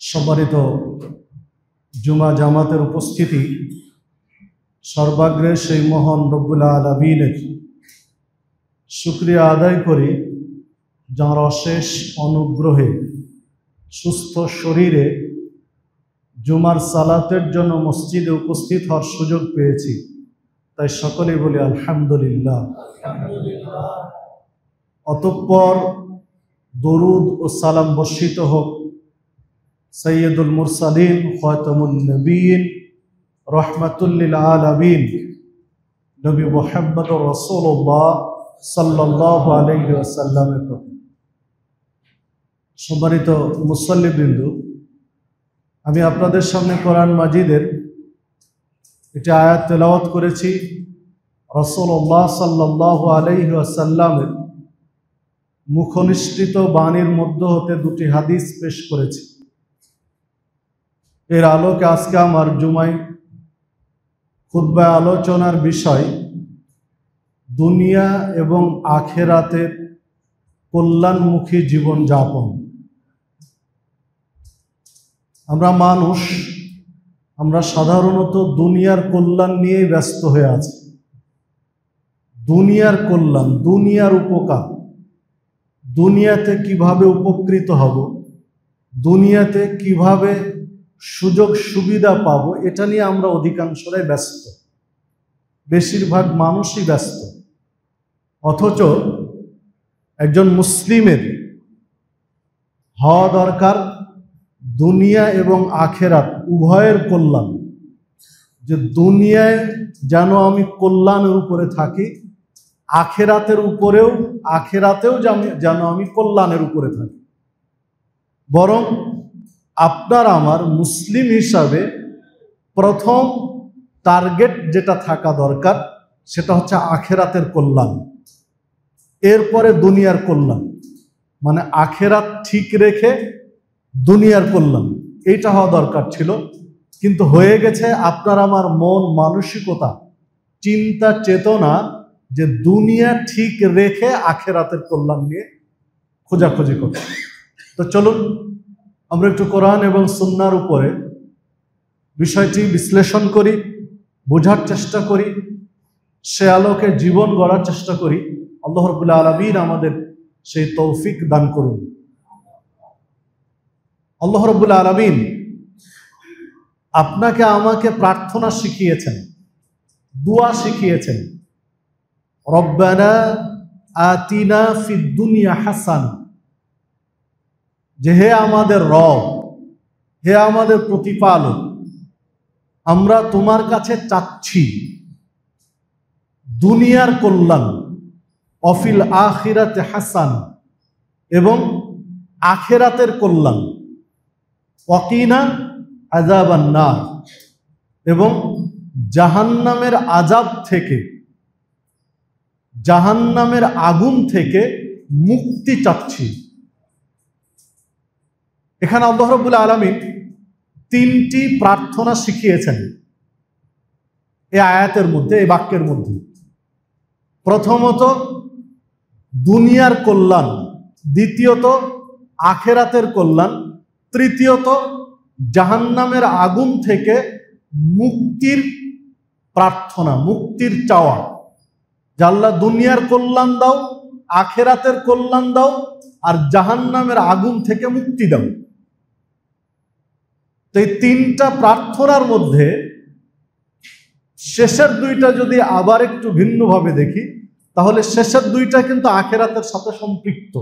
সম্মানিত জুমা জামাতের উপস্থিতি, সর্বাগ্রে সেই মহান রব্বুল আলামিনের শুকরিয়া আদায় করি, যাঁর অশেষ অনুগ্রহে সুস্থ শরীরে জুমার সালাতের জন্য মসজিদে উপস্থিত হওয়ার সুযোগ পেয়েছি। তাই সকলে বলি আলহামদুলিল্লাহ। অতঃপর দরুদ ও সালাম বর্ষিত হোক সৈয়দুল মুরসালিন খাতামুন নবীন রহমাতুল লিল আলামিন নবী মুহাম্মদুর রাসূলুল্লাহ সাল্লাল্লাহু আলাইহি ওয়াসাল্লামের প্রতি। সম্মানিত মুসল্লিবৃন্দ, আমি আপনাদের সামনে কোরআন মাজিদের একটি আয়াত তেলাওয়াত করেছি। রাসূলুল্লাহ সাল্লাল্লাহু আলাইহি ওয়াসাল্লামের মুখনিসৃত বাণীর মধ্য হতে দুটি হাদিস পেশ করেছি। এর আলোকে আজকে আমার জুমায় খুতবায় আলোচনার বিষয় দুনিয়া এবং আখেরাতের কল্যাণমুখী জীবনযাপন। আমরা মানুষ, আমরা সাধারণত দুনিয়ার কল্যাণ নিয়েই ব্যস্ত হয়ে আছি। দুনিয়ার কল্যাণ, দুনিয়ার উপকার, দুনিয়াতে কিভাবে উপকৃত হব, দুনিয়াতে কিভাবে সুযোগ সুবিধা পাব, এটা নিয়ে আমরা অধিকাংশরাই ব্যস্ত, বেশিরভাগ মানুষই ব্যস্ত। অথচ একজন মুসলিমের হওয়া দরকার দুনিয়া এবং আখেরাত উভয়ের কল্যাণ, যে দুনিয়ায় যেন আমি কল্যাণের উপরে থাকি, আখেরাতেও যেন আমি কল্যাণের উপরে থাকি। বরং আপনার আমার মুসলিম হিসাবে প্রথম টার্গেট যেটা থাকা দরকার সেটা হচ্ছে আখেরাতের কল্যাণ, এরপরে দুনিয়ার কল্যাণ। মানে আখেরাত ঠিক রেখে দুনিয়ার কল্যাণ, এইটা হওয়া দরকার ছিল। কিন্তু হয়ে গেছে আপনার আমার মন মানসিকতা, চিন্তা চেতনা, যে দুনিয়া ঠিক রেখে আখেরাতের কল্যাণ নিয়ে খোঁজাখুঁজি করছে। তো চলুন আমরা একটু কোরআন এবং সুন্নাহর উপরে বিষয়টি বিশ্লেষণ করি, বোঝার চেষ্টা করি, সে আলোকে জীবন গড়ার চেষ্টা করি। আল্লাহ রাব্বুল আলামিন আমাদের সেই তৌফিক দান করুন। আল্লাহ রাব্বুল আলামিন আপনাকে আমাকে প্রার্থনা শিখিয়েছেন, দোয়া শিখিয়েছেন। রব্বানা আতিনা ফিদ দুনিয়া হাসানা, যে হে আমাদের রব, হে আমাদের প্রতিপালক, আমরা তোমার কাছে চাচ্ছি দুনিয়ার কল্যাণ, অফিল আখিরাতে হাসান, এবং আখেরাতের কল্যাণ, ওয়াকিনা আযাবান নার, এবং জাহান্নামের আযাব থেকে, জাহান্নামের আগুন থেকে মুক্তি চাচ্ছি। এখানে আল্লাহ রাব্বুল আলামিন তিনটি প্রার্থনা শিখিয়েছেন এই আয়াতের মধ্যে, এই বাক্যের মধ্যে। প্রথমত দুনিয়ার কল্যাণ, দ্বিতীয়ত আখেরাতের কল্যাণ, তৃতীয়ত জাহান্নামের আগুন থেকে মুক্তির প্রার্থনা, মুক্তির চাওয়া। যে আল্লাহ দুনিয়ার কল্যাণ দাও, আখেরাতের কল্যাণ দাও, আর জাহান্নামের আগুন থেকে মুক্তি দাও। তো এই তিনটা প্রার্থনার মধ্যে শেষের দুইটা যদি আবার একটু ভিন্নভাবে দেখি, তাহলে শেষের দুইটা কিন্তু আখেরাতের সাথে সম্পৃক্ত।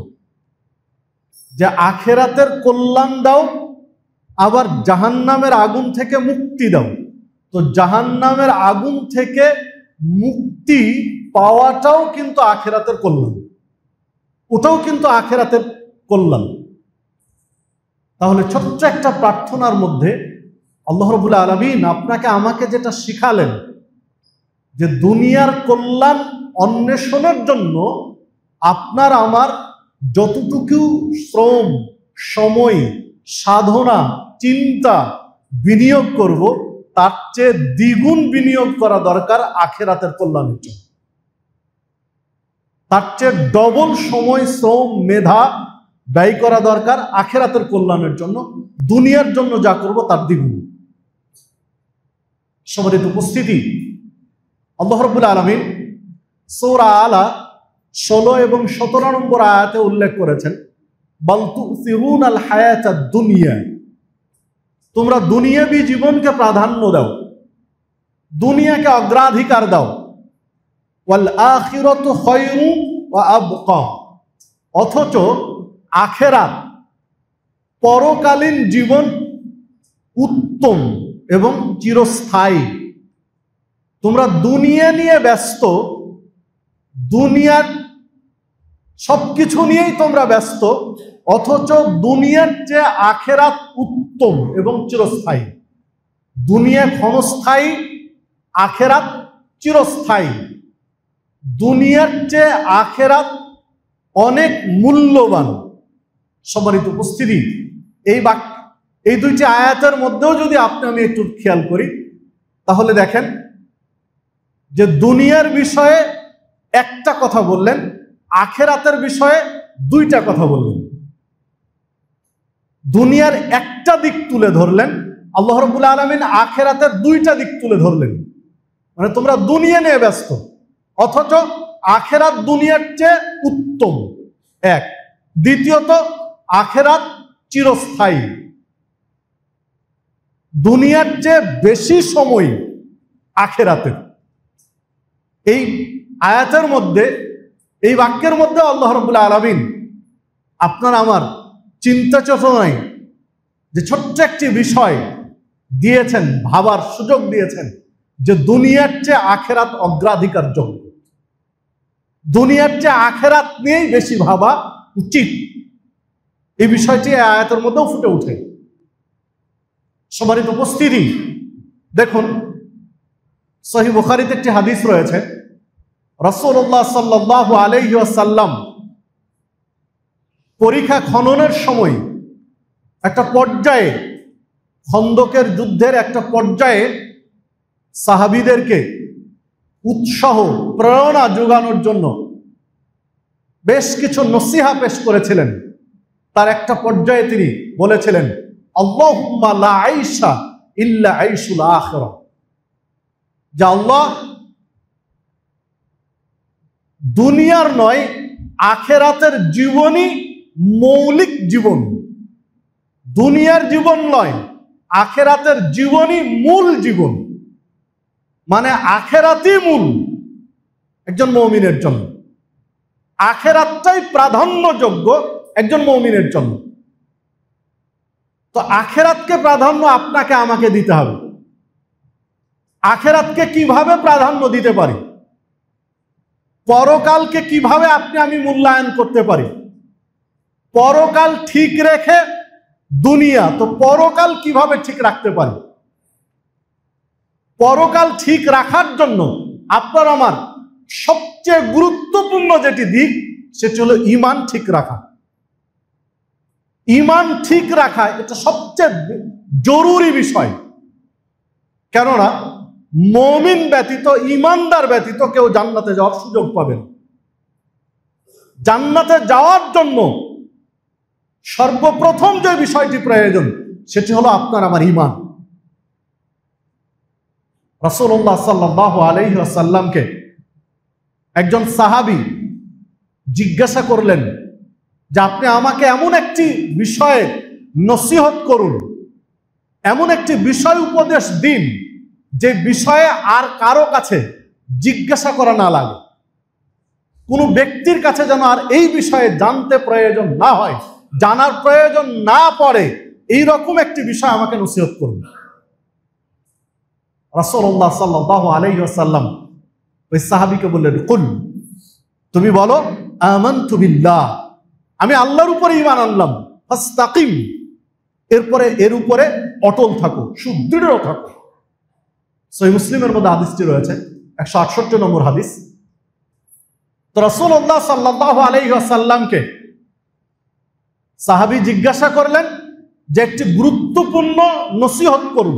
যে আখেরাতের কল্যাণ দাও, আবার জাহান্নামের আগুন থেকে মুক্তি দাও। তো জাহান্নামের আগুন থেকে মুক্তি পাওয়াটাও কিন্তু আখেরাতের কল্যাণ, ওটাও কিন্তু আখেরাতের কল্যাণ। তাহলে ছোট্ট একটা প্রার্থনার মধ্যে আল্লাহ রাব্বুল আলামিন আপনাকে আমাকে যেটা শিখালেন, যে দুনিয়ার কল্যাণ অন্বেষণের জন্য আপনার আমার যতটুকু শ্রম, সময়, সাধনা, চিন্তা বিনিয়োগ করব, তার চেয়ে দ্বিগুণ বিনিয়োগ করা দরকার আখেরাতের কল্যাণের জন্য। তার চেয়ে ডবল সময়, শ্রম, মেধা ব্যয় করা দরকার আখেরাতের কল্যাণের জন্য। দুনিয়ার জন্য যা করব তার দ্বিগুণ। সম্মানিত উপস্থিতি, আল্লাহ রাব্বুল আলামিন সূরা আলা 16 এবং 17 নম্বর আয়াতে উল্লেখ করেছেন, বাল তুসিরুনাল হায়াতাদ দুনিয়া, তোমরা দুনিয়াবী জীবনকে প্রাধান্য দাও, দুনিয়াকে অগ্রাধিকার দাও। ওয়াল আখিরাতু খায়রু ওয়া আবকা, অথচ আখিরাত পরকালীন জীবন উত্তম এবং চিরস্থায়ী। তোমরা দুনিয়া নিয়ে ব্যস্ত, দুনিয়ার সবকিছু নিয়েই তোমরা ব্যস্ত, অথচ দুনিয়ার যে আখিরাত উত্তম এবং চিরস্থায়ী। দুনিয়া ক্ষণস্থায়ী, আখিরাত চিরস্থায়ী। দুনিয়ার চেয়ে আখিরাত অনেক মূল্যবান। সম্মানিত উপস্থিতি, এই দুইটি আয়াতের মধ্যেও যদি আমি একটু খেয়াল করি, তাহলে দেখেন যে দুনিয়ার বিষয়ে একটা কথা বললেন, আখিরাতের বিষয়ে দুইটা কথা বললেন। দুনিয়ার একটা দিক তুলে ধরলেন, আল্লাহ রাব্বুল আলামিন আখিরাতের দুইটা দিক তুলে ধরলেন। মানে তোমরা দুনিয়া নিয়ে ব্যস্ত, অথচ আখিরাত দুনিয়ার চেয়ে উত্তম, এক। দ্বিতীয়ত, আখিরাত চিরস্থায়ী। দুনিয়ার চেয়ে বেশি সময় আখিরাতের। এই আয়াতের মধ্যে, এই বাক্যের মধ্যে আল্লাহ রাব্বুল আলামিন আপনার আমার চিন্তা চেতনায় যে ছোট্ট একটি বিষয় দিয়েছেন, ভাবার সুযোগ দিয়েছেন যে দুনিয়ার চেয়ে আখিরাত অগ্রাধিকার যোগ্য, দুনিয়ার চেয়ে আখিরাত নিয়েই বেশি ভাবা উচিত। এই বিষয়টি আয়াতের মধ্যেও ফুটে ওঠে। সম্মানিত উপস্থিতি, দেখুন সহিহ বুখারীতে একটি হাদিস রয়েছে, রাসূলুল্লাহ সাল্লাল্লাহু আলাইহি ওয়াসাল্লাম পরিখা খননের সময় একটা পর্যায়ে, খন্দকের যুদ্ধের একটা পর্যায়ে সাহাবীদেরকে উৎসাহ প্রেরণা যোগানোর জন্য বেশ কিছু নসিহা পেশ করেছিলেন। তার একটা পর্যায়ে তিনি বলেছিলেন, আল্লাহুম্মা লা আইশা ইল্লা আইশুল আখিরা, যে আল্লাহ, দুনিয়ার নয় আখিরাতের জীবনই মৌলিক জীবন। দুনিয়ার জীবন নয়, আখিরাতের জীবনই মূল জীবন। মানে আখিরাতই মূল একজন মুমিনের জন্য, আখিরাতটাই প্রাধান্যযোগ্য একজন মুমিনের জন্য। তো আখিরাতকে প্রাধান্য আপনাকে আমাকে দিতে হবে। আখিরাতকে কিভাবে প্রাধান্য দিতে পারি, পরকালকে কিভাবে আমি মূল্যায়ন করতে পারি, পরকাল ঠিক রেখে দুনিয়া, তো পরকাল কিভাবে ঠিক রাখতে পারি। পরকাল ঠিক রাখার জন্য আপনার আমার সবচেয়ে গুরুত্বপূর্ণ যেটি দিক, সেটি হলো ঈমান ঠিক রাখা। ঈমান ঠিক রাখা এটা সবচেয়ে জরুরি বিষয়। কেননা মুমিন ব্যতীত, ঈমানদার ব্যতীত কেউ জান্নাতে যাওয়ার সুযোগ পাবে না। জান্নাতে যাওয়ার জন্য সর্বপ্রথম যে বিষয়টি প্রয়োজন, সেটি হলো আপনার আমার ঈমান। রাসূলুল্লাহ সাল্লাল্লাহু আলাইহি ওয়াসাল্লামকে একজন সাহাবী জিজ্ঞাসা করলেন যে আপনি আমাকে এমন একটি বিষয়ে নসিহত করুন, এমন একটি বিষয় উপদেশ দিন যে বিষয়ে আর কারো কাছে জিজ্ঞাসা করা না লাগে, কোনো ব্যক্তির কাছে যেন আর এই বিষয়ে জানতে প্রয়োজন না হয়, জানার প্রয়োজন না পড়ে, এইরকম একটি বিষয় আমাকে নসিহত করুন। রাসূলুল্লাহ সাল্লাল্লাহু আলাইহি ওয়াসাল্লাম ওই সাহাবীকে বললেন, কুল, তুমি বলো আমানতু বিল্লাহ, আমি আল্লাহর উপরে ঈমান আনলাম, ফাস্তাকিম, এরপরে এর উপরে অটল থাকো, সুদৃঢ় থাকো। সহিহ মুসলিমের মধ্যে হাদিসটি রয়েছে, 168 নম্বর হাদিস। তো রাসূলুল্লাহ সাল্লাল্লাহু আলাইহি ওয়াসাল্লামকে সাহাবী জিজ্ঞাসা করলেন যে একটি গুরুত্বপূর্ণ নসিহত করুন,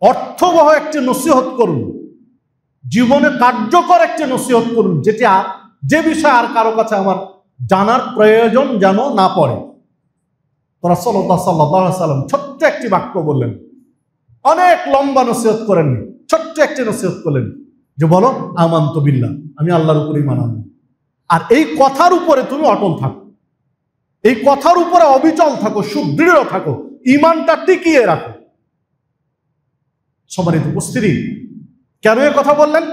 অর্থবহ একটি নসিহত করুন, জীবনে কার্যকর একটি নসিহত করুন, যে বিষয়ে আর কারো কাছে আমার জানার প্রয়োজন যেন না পড়ে। তো রাসূলুল্লাহ সাল্লাল্লাহু আলাইহি ওয়াসাল্লাম ছোট্ট একটি বাক্য বললেন, অনেক লম্বা নসিহত করেননি, ছোট্ট একটি নসিহত করলেন যে বলো আমানতু বিল্লাহ, আমি আল্লাহর উপরে ঈমান আনলাম। আর এই কথার উপরে তুমি অটল থাকো, এই কথার উপরে অবিচল থাকো, সুদৃঢ় থাকো, ঈমানটা টিকিয়ে রাখো। সম্মানিত উপস্থিতি, কেন এই কথা বললেন?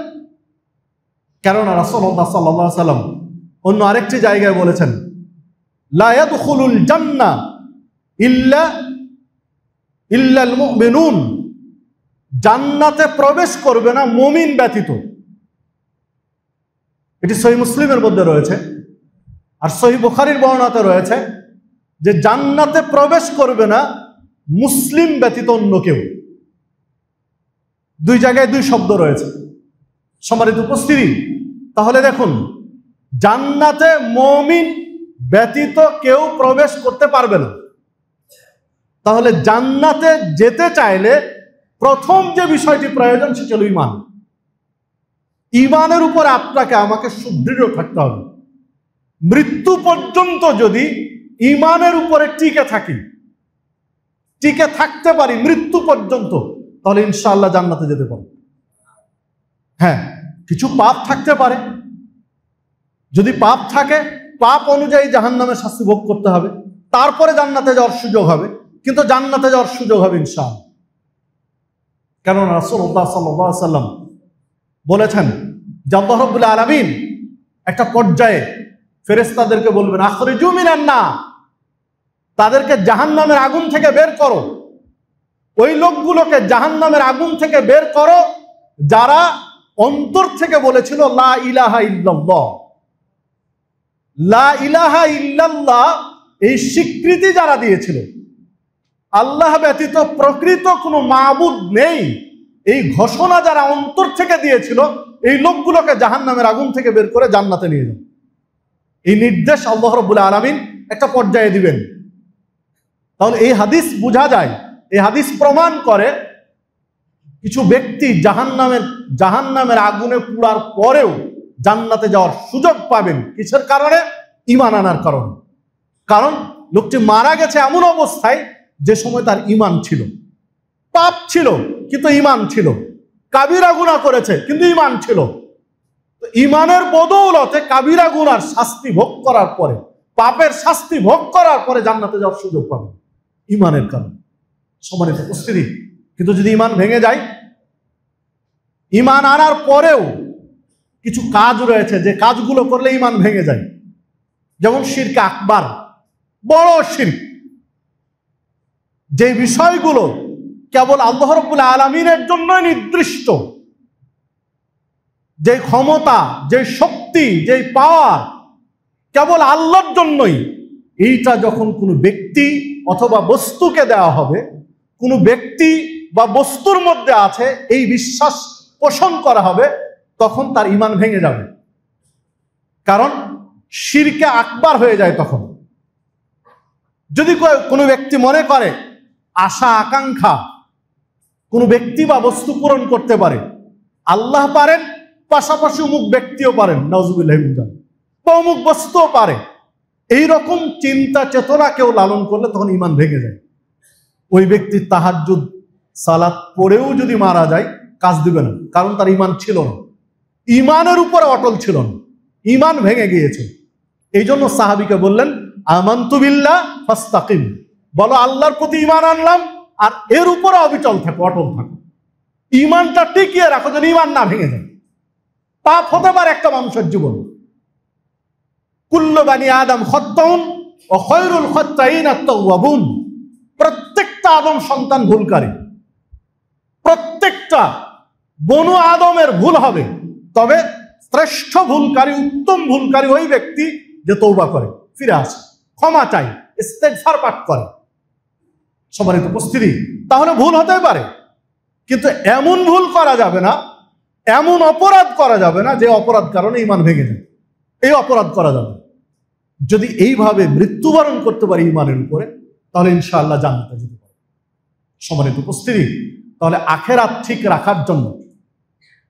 কেননা রাসূলুল্লাহ সাল্লাল্লাহু আলাইহি ওয়াসাল্লাম অন্য আরেকটি জায়গায় বলেছেন, লা ইয়াদখুলুল জান্নাহ ইল্লাল মুমিনুন, জান্নাতে প্রবেশ করবে না মুমিন ব্যতীত। এটি সহিহ মুসলিমের মধ্যে রয়েছে, আর সহিহ বুখারীর বর্ণনাতে রয়েছে যে জান্নাতে প্রবেশ করবে না মুসলিম ব্যতীত অন্য কেউ। দুই জায়গায় দুই শব্দ রয়েছে। সম্মানিত উপস্থিতি, তাহলে দেখুন, জান্নাতে মুমিন ব্যতীত কেউ প্রবেশ করতে পারবে না। তাহলে জান্নাতে যেতে চাইলে প্রথম যে বিষয়টি প্রয়োজন সেটা হলো ঈমান। ঈমানের উপর আপনাকে আমাকে সুদৃঢ় থাকতে হবে। মৃত্যু পর্যন্ত যদি ঈমানের উপরে টিকে থাকি, টিকে থাকতে পারি মৃত্যু পর্যন্ত, তাহলে ইনশাআল্লাহ জান্নাতে যেতে পারব। হ্যাঁ, কিছু পাপ থাকতে পারে, যদি পাপ থাকে পাপ অনুযায়ী জাহান্নামের শাস্তি ভোগ করতে হবে, তারপরে জান্নাতে যাওয়ার সুযোগ হবে, কিন্তু জান্নাতে যাওয়ার সুযোগ হবে ইনশাআল্লাহ। কেননা রাসূলুল্লাহ সাল্লাল্লাহু আলাইহি ওয়াসাল্লাম বলেছেন যে আল্লাহ রাব্বুল আলামিন একটা পর্যায়ে ফেরেশতাদেরকে বলবেন, আখরিজু মিনান নার, তাদেরকে জাহান্নামের আগুন থেকে বের করো। ওই লোকগুলোকে জাহান্নামের আগুন থেকে বের করো যারা অন্তর থেকে বলেছিল লা ইলাহা ইল্লাল্লাহ। লা ইলাহা ইল্লাল্লাহ এই স্বীকৃতি যারা দিয়েছিল, আল্লাহ ব্যতীত প্রকৃত কোনো মাবুদ নেই, এই ঘোষণা যারা অন্তর থেকে দিয়েছিল, এই লোকগুলোকে জাহান্নামের আগুন থেকে বের করে জান্নাতে নিয়ে যান। এই নির্দেশ আল্লাহ রাব্বুল আলামিন একটা পর্যায়ে দিবেন। তাহলে এই হাদিস বোঝা যায়, এই হাদিস প্রমাণ করে কিছু ব্যক্তি জাহান্নামের আগুনে পুড়ার পরেও জান্নাতে যাওয়ার সুযোগ পাবেন। কিসের কারণে? ঈমান আনার কারণে। কারণ লোকটি মারা গেছে এমন অবস্থায় যে সময় তার ঈমান ছিল, পাপ ছিল কিন্তু ঈমান ছিল, কাবিরা গুনাহ করেছে কিন্তু ঈমান ছিল। তো ঈমানের বদৌলতে কাবিরা গুনার শাস্তি ভোগ করার পরে, পাপের শাস্তি ভোগ করার পরে জান্নাতে যাওয়ার সুযোগ পাবে ঈমানের কারণে। সম্মানিত উপস্থিতি, কিন্তু যদি ঈমান ভেঙে যায়, ঈমান আনার পরেও কিছু কাজ রয়েছে যে কাজগুলো করলে ঈমান ভেঙে যায়, যেমন শিরক আকবার, বড় শিরক, যে বিষয়গুলো কেবল আল্লাহ রাব্বুল আলামিনের জন্যই নির্দিষ্ট, যে ক্ষমতা, যে শক্তি, যে পাওয়ার কেবল আল্লাহর জন্যই, এইটা যখন কোনো ব্যক্তি অথবা বস্তুকে দেওয়া হবে, কোনো ব্যক্তি বা বস্তুর মধ্যে আছে এই বিশ্বাস পোষণ করা হবে, তখন তার ঈমান ভেঙে যাবে। কারণ শিরকে আকবার হয়ে যায় তখন। যদি কোনো ব্যক্তি মনে করে আশা আকাঙ্ক্ষা কোনো ব্যক্তি বা বস্তু পূরণ করতে পারে, আল্লাহ পারেন, পাশাপাশি অমুক ব্যক্তিও পারেন, নাউজুবিল্লাহি মিন যালিক, বা অমুক বস্তুও পারে, এইরকম চিন্তা চেতনা কেউ লালন করলে তখন ঈমান ভেঙে যায়। ওই ব্যক্তি তাহাজ্জুদ সালাত পড়েও যদি মারা যায় কাজ দিবে না, কারণ তার ঈমান ছিল না, ঈমানের উপরে অটল ছিল না, ঈমান ভেঙে গিয়েছে। এই জন্য সাহাবীকে বললেন আমানতু বিল্লাহ ফাস্তাকিম, বলো আল্লাহর প্রতি ঈমান আনলাম আর এর উপরে অবিচল থাকো, অটল থাকো, ঈমানটা টিকিয়ে রাখো যেন ঈমান না ভেঙে যায়। পাপ হতে পারে একটা মানুষের জীবন, কুল্লু বানি আদম খাত্তাউন ওয়া খায়রুল খাত্তাইন আত-তাওয়াবুন, প্রত্যেকটা আদম সন্তান ভুলকারী, প্রত্যেকটা বনু আদমের ভুল হবে, তবে শ্রেষ্ঠ ভুলকারী, উত্তম ভুলকারী ওই ব্যক্তি যে তওবা করে, ফিরে আসে, ক্ষমা চায়, ইস্তেগফার পাঠ করে। সম্মানিত উপস্থিতি, তাহলে ভুল হতে পারে, কিন্তু এমন ভুল করা যাবে না, এমন অপরাধ করা যাবে না যে অপরাধ কারণে ঈমান ভেঙে যায়। এই অপরাধ করা যাবে। যদি এইভাবে মৃত্যুবরণ করতে পারি ঈমানের উপরে, তাহলে ইনশাআল্লাহ জান্নাতে যেতে পারি। সম্মানিত উপস্থিতি, তাহলে আখিরাত ঠিক রাখার জন্য,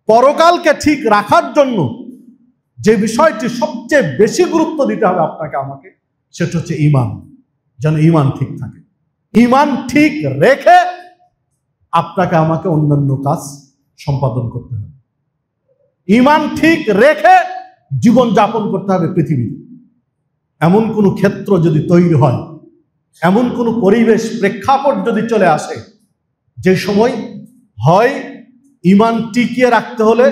পরকালকে ঠিক রাখার জন্য যে বিষয়টি সবচেয়ে বেশি গুরুত্ব দিতে হবে আপনাকে আমাকে, সেটা হচ্ছে ঈমান। যেন ঈমান ঠিক থাকে। ঈমান ঠিক রেখে আপনাকে আমাকে অন্যান্য কাজ সম্পাদন করতে হবে। ঈমান ঠিক রেখে জীবন যাপন করতে হবে পৃথিবীতে। এমন কোনো ক্ষেত্র যদি তৈরি হয়, এমন কোনো পরিবেশ প্রেক্ষাপট যদি চলে আসে, যে সময় হয় ঈমান টিকিয়ে রাখতে হলে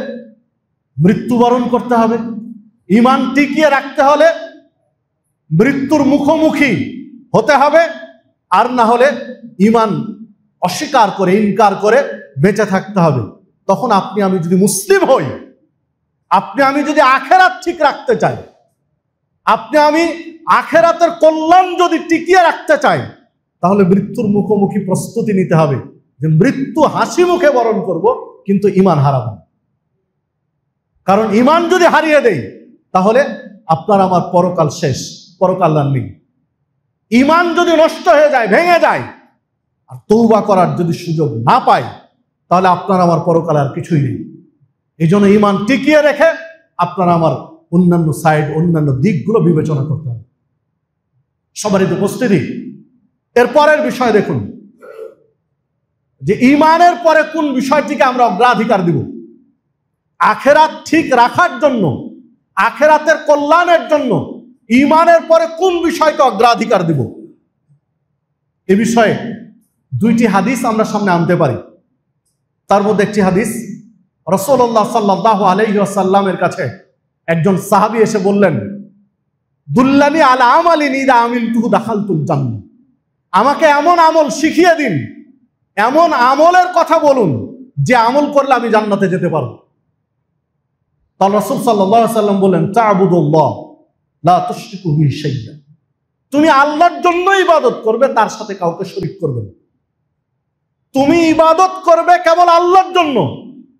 মৃত্যুবরণ করতে হবে, ঈমান টিকিয়ে রাখতে হলে মৃত্যুর মুখোমুখি হতে হবে, আর না হলে ঈমান অস্বীকার করে ইনকার করে বেঁচে থাকতে হবে। তখন আপনি আমি যদি মুসলিম হই, আপনি আমি যদি আখেরাত ঠিক রাখতে চাই, আপনি আমি আখেরাতের কল্যাণ যদি টিকিয়ে রাখতে চাই, তাহলে মৃত্যুর মুখোমুখি প্রস্তুতি নিতে হবে যে মৃত্যু হাসি মুখে বরণ করব, কিন্তু ঈমান হারাবো। কারণ ঈমান যদি হারিয়ে দেই তাহলে আপনার আমার পরকাল শেষ, পরকাল আর নেই। ঈমান যদি নষ্ট হয়ে যায়, ভেঙে যায়, আর তওবা করার যদি সুযোগ না পাই, তাহলে আপনার আমার পরকাল আর কিছুই নেই। এই জন্য ঈমান টিকিয়ে রেখে আপনার আমার অন্যান্য সাইড, অন্যান্য দিকগুলো বিবেচনা করতে হবে। সবারই তো উপস্থিতি। এরপরের বিষয় দেখুন যে ঈমানের পরে কোন বিষয়টিকে আমরা অগ্রাধিকার দিব। আখেরাত ঠিক রাখার জন্য, আখেরাতের কল্যাণের জন্য ঈমানের পরে কোন বিষয়কে অগ্রাধিকার দিব, এ বিষয়ে দুইটি হাদিস আমরা সামনে আনতে পারি। তার মধ্যে একটি হাদিস, রাসূলুল্লাহ সাল্লাল্লাহু আলাইহি ওয়াসাল্লামের কাছে একজন সাহাবী এসে বললেন, দুল্লানি আলা আমালিন ইযা আমিলতুহু দাখালতুল জান্নাহ, আমাকে এমন আমল শিখিয়ে দিন, এমন আমলের কথা বলুন যে আমল করলে আমি জান্নাতে যেতে পারবো। তাহলে রাসূল সাল্লাল্লাহু আলাইহি ওয়াসাল্লাম বললেন, তা'বুদুল্লাহ লা তুশরিকু বিহি শাইয়্যা, তুমি আল্লাহর জন্য ইবাদত করবে, তার সাথে কাউকে শরীক করবে না। তুমি ইবাদত করবে কেবল আল্লাহর জন্য,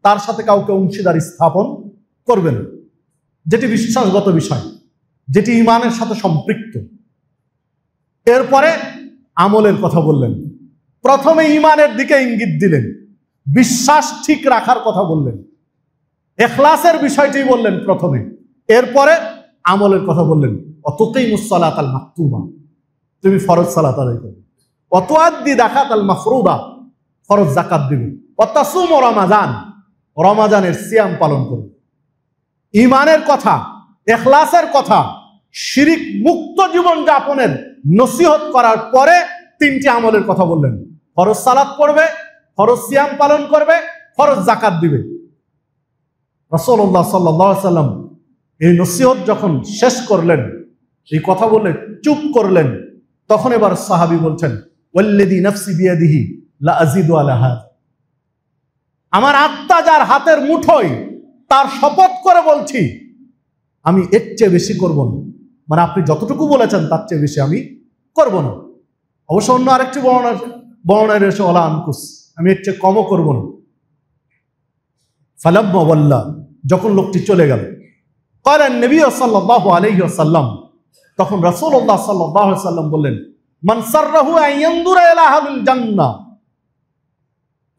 তার সাথে কাউকে অংশীদারি স্থাপন করবে না, যেটি বিশ্বাসগত বিষয়, যেটি ঈমানের সাথে সম্পৃক্ত। এরপরে আমলের কথা বললেন। প্রথমে ঈমানের দিকে ইঙ্গিত দিলেন, বিশ্বাস ঠিক রাখার কথা বললেন, ইখলাসের বিষয়টি বললেন প্রথমে, এরপরে আমলের কথা বললেন। অতুকিমুস সালাতাল মাকতুবা, তুমি ফরজ সালাত আদায় করবে। অতুআদ্দি যাকাতাল মাফরুদা, ফরজ যাকাত দিবে। অতাসুমু রমাজান, রমাজানের সিয়াম পালন করবে। ঈমানের কথা, ইখলাসের কথা, শিরিক মুক্ত জীবন যাপনের নসিহত করার পরে তিনটি আমলের কথা বললেন। ফরজ সালাত পড়বে, ফরজ সিয়াম পালন করবে, ফরজ যাকাত দিবে। রাসূলুল্লাহ সাল্লাল্লাহু আলাইহি ওয়াসাল্লাম এই নসিহত যখন শেষ করলেন, এই কথা বলে চুপ করলেন, তখন এবার সাহাবী বলছেন, ওয়াল্লাযী নাফসি বিয়াদিহি লা আযীদু আলা হাযা, আমার আত্মা যার হাতের মুঠোয়, তার শপথ করে বলছি আমি এর চেয়ে বেশি করব না। মানে আপনি যতটুকু বলেছেন তার চেয়ে বেশি আমি করব না। অবশ্য অন্য আরেকটি বর্ণনায় রয়েছে ওয়ালা আনকুস, আমি এর চেয়ে কমও করব না। ফালাম্মা ওয়াল্লা, যখন লোকটি চলে গেল, ক্বালা নবী সাল্লাল্লাহু আলাইহি ওয়াসাল্লাম, তখন রাসূলুল্লাহ সাল্লাল্লাহু আলাইহি ওয়াসাল্লাম বললেন, মান সাররাহু আন ইয়ানদুরা ইলা আহলিল জান্নাহ,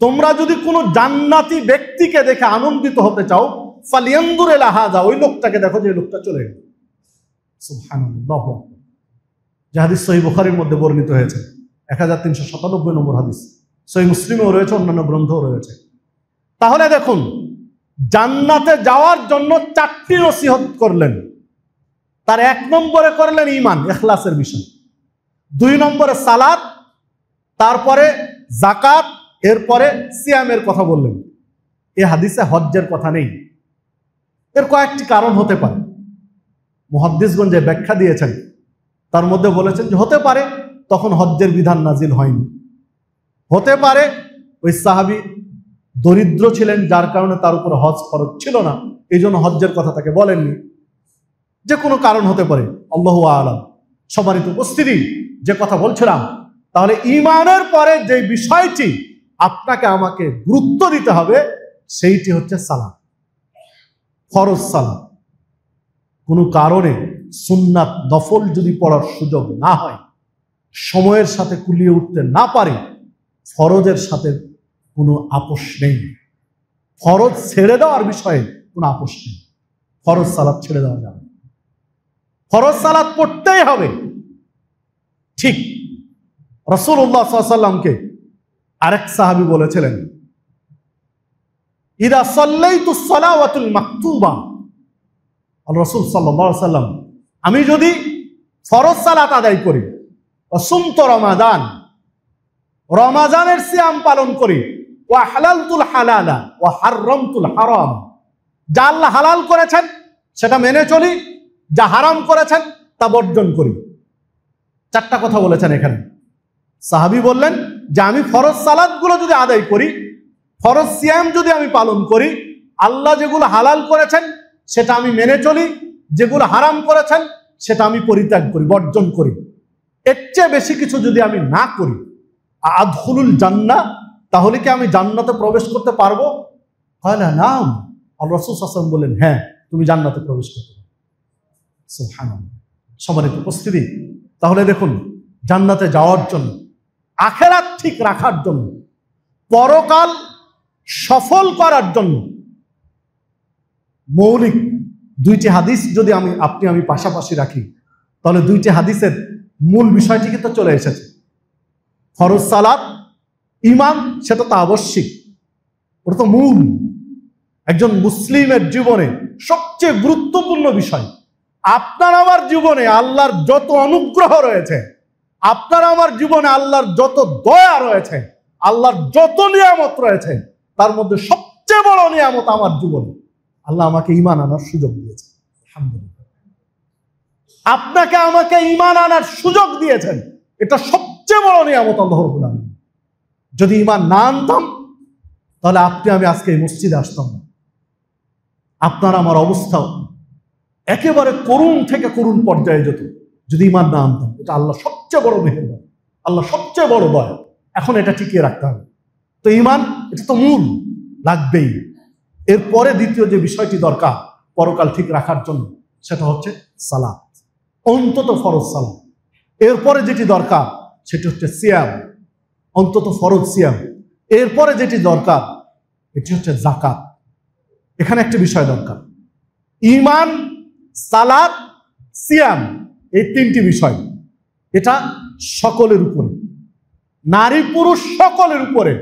তোমরা যদি কোনো জান্নাতি ব্যক্তিকে দেখে আনন্দিত হতে চাও, ফালিয়ানদুর ইলা হাযা, ওই লোকটাকে দেখো যে লোকটা চলে গেল। সুবহানাল্লাহ। যে হাদিস সহিহ বুখারীর মধ্যে বর্ণিত হয়েছে, 1397 নম্বর হাদিস, সহিহ মুসলিমেও রয়েছে, অন্যান্য গ্রন্থও রয়েছে। তাহলে দেখুন, জান্নাতে যাওয়ার জন্য 4টি নসিহত করলেন। তার 1 নম্বরে করলেন ঈমান, ইখলাসের বিষয়, 2 নম্বরে সালাত, তারপরে যাকাত, এরপরে সিয়ামের কথা বললেন। এই হাদিসে হজ্জের কথা নেই। এর কয়েকটি কারণ হতে পারে, মুহাদ্দিসগণ যে ব্যাখ্যা দিয়েছেন তার মধ্যে বলেছেন যে হতে পারে তখন হজ্জের বিধান নাজিল হয়নি, হতে পারে ওই সাহাবী দরিদ্র ছিলেন, যার কারণে তার উপর হজ ফরজ ছিল না, এই জন্য হজ্জের কথা তাকে বলেননি। যে কোনো কারণ হতে পারে, আল্লাহু আ'লাম। সবারই তো উপস্থিতি যে কথা বলছিলাম, তাহলে ঈমানের পরে যে বিষয়টি আপনাকে আমাকে গুরুত্ব দিতে হবে সেইটি হচ্ছে সালাত, ফরজ সালাত। কোনো কারণে সুন্নাত নফল যদি পড়ার সুযোগ না হয়, সময়ের সাথে কুলিয়ে উঠতে না পারে, ফরজের সাথে কোনো আপোষ নেই। ফরজ ছেড়ে দেওয়ার বিষয়ে কোনো আপোষ নেই। ফরজ সালাত ছেড়ে দেওয়া যাবে, ফরজ সালাত পড়তেই হবে। ঠিক রাসূলুল্লাহ সাল্লাল্লাহু আলাইহি ওয়াসাল্লামকে আরেক সাহাবী বলেছিলেন, ইদা সাল্লাইতু সালাওয়াতুল মাকতুবা, রাসূল সাল্লাল্লাহু আলাইহি ওয়াসাল্লাম, আমি যদি ফরজ সালাত আদায় করি, সুমতু রমাদান, রমাজানের সিয়াম পালন করি, ওয়া হালালতুল হালালা ওয়া হারামতুল হারাম, যা আল্লাহ হালাল করেছেন সেটা মেনে চলি, যা হারাম করেছেন তা বর্জন করি। চারটা কথা বলেছেন এখানে। সাহাবী বললেন যে আমি ফরজ সালাতগুলো যদি আদায় করি, ফরজ সিয়াম যদি আমি পালন করি, আল্লাহ যেগুলো হালাল করেছেন সেটা আমি মেনে চলি, যেগুলো হারাম করেছেন সেটা আমি পরিত্যাগ করি, বর্জন করি। এর চেয়ে বেশি কিছু যদি আমি না করি, আদখুলুল জান্নাহ, তাহলে কি আমি জান্নাতে প্রবেশ করতে পারবো? ক্বালা নাম। আল্লাহ রাসূল সাল্লাল্লাহু আলাইহি ওয়াসাল্লাম বললেন, হ্যাঁ, তুমি জান্নাতে প্রবেশ করতে পারবে। সুবহানাল্লাহ। সম্মানিত উপস্থিতি, তাহলে দেখুন, জান্নাতে যাওয়ার জন্য, আখিরাত ঠিক রাখার জন্য, পরকাল সফল করার জন্য মৌলিক দুইটি হাদিস যদি আমি পাশাপাশি রাখি, তাহলে দুইটি হাদিসের মূল বিষয়টি কিন্তু চলে এসেছে। ফরজ সালাত, ঈমান, সেটা তো আবশ্যিক, ওটা তো মূল। একজন মুসলিমের জীবনে সবচেয়ে গুরুত্বপূর্ণ বিষয়। আপনার আমার জীবনে আল্লাহর যত অনুগ্রহ রয়েছে, আপনার আমার জীবনে আল্লাহর যত দয়া রয়েছে, আল্লাহর যত নিয়ামত রয়েছে, তার মধ্যে সবচেয়ে বড় নিয়ামত আমার জীবনে আল্লাহ আমাকে ঈমান আনার সুযোগ দিয়েছে। আলহামদুলিল্লাহ। আপনাকে আমাকে ঈমান আনার সুযোগ দিয়েছেন, এটা সবচেয়ে বড় নিয়ামত আল্লাহ রাব্বুল আলামিন। যদি ঈমান না আনতাম, তাহলে আপনি আমি আজকে এই মসজিদে আসতাম না। আপনার আমার অবস্থাও একেবারে করুণ থেকে করুণ পর্যায়ে যেত যদি ঈমান না আনতাম। এটা আল্লাহ সবচেয়ে বড় মেহেরবান, আল্লাহ সবচেয়ে বড় দয়া। এখন এটা টিকিয়ে রাখতে হবে। তো ঈমান, এটা তো মূল, লাগবেই। এরপরে দ্বিতীয় যে বিষয়টি দরকার পরকাল ঠিক রাখার জন্য, সেটা হচ্ছে সালাত, অন্তত ফরজ সালাত। এরপরে যেটি দরকার সেটি হচ্ছে সিয়াম, অন্তত ফরজ সিয়াম। এরপরে যেটি দরকার এটি হচ্ছে যাকাত। এখানে একটা বিষয় দরকার, ঈমান, সালাত, সিয়াম, এই তিনটি বিষয়, এটা সকলের উপরে, নারী পুরুষ সকলের উপরে,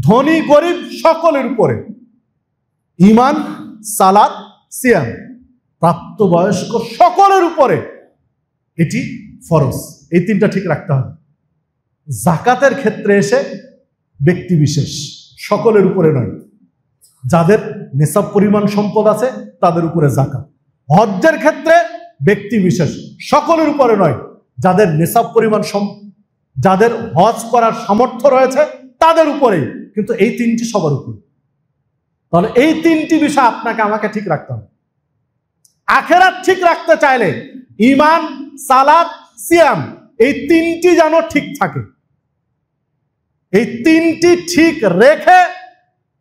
ধনী গরিব সকলের উপরে। ঈমান, সালাত, সিয়াম, প্রাপ্তবয়স্ক সকলের উপরে এটি ফরজ। এই তিনটা ঠিক রাখতে হবে। যাকাতের ক্ষেত্রে এসে ব্যক্তি বিশেষ, সকলের উপরে নয়। যাদের নিসাব পরিমাণ সম্পদ আছে তাদের উপরে যাকাত। হজ্জের ক্ষেত্রে ব্যক্তি বিশেষ, সকলের উপরে নয়। যাদের নিসাব পরিমাণ, যাদের হজ করার সামর্থ্য রয়েছে তাদের উপরেই, কিন্তু এই তিনটি সবার উপরে। তাহলে এই তিনটি বিষয় আপনাকে আমাকে ঠিক রাখতে হবে। আখিরাত ঠিক রাখতে চাইলে ঈমান, সালাত, সিয়াম, এই তিনটি যেন ঠিক থাকে। এই তিনটি ঠিক রেখে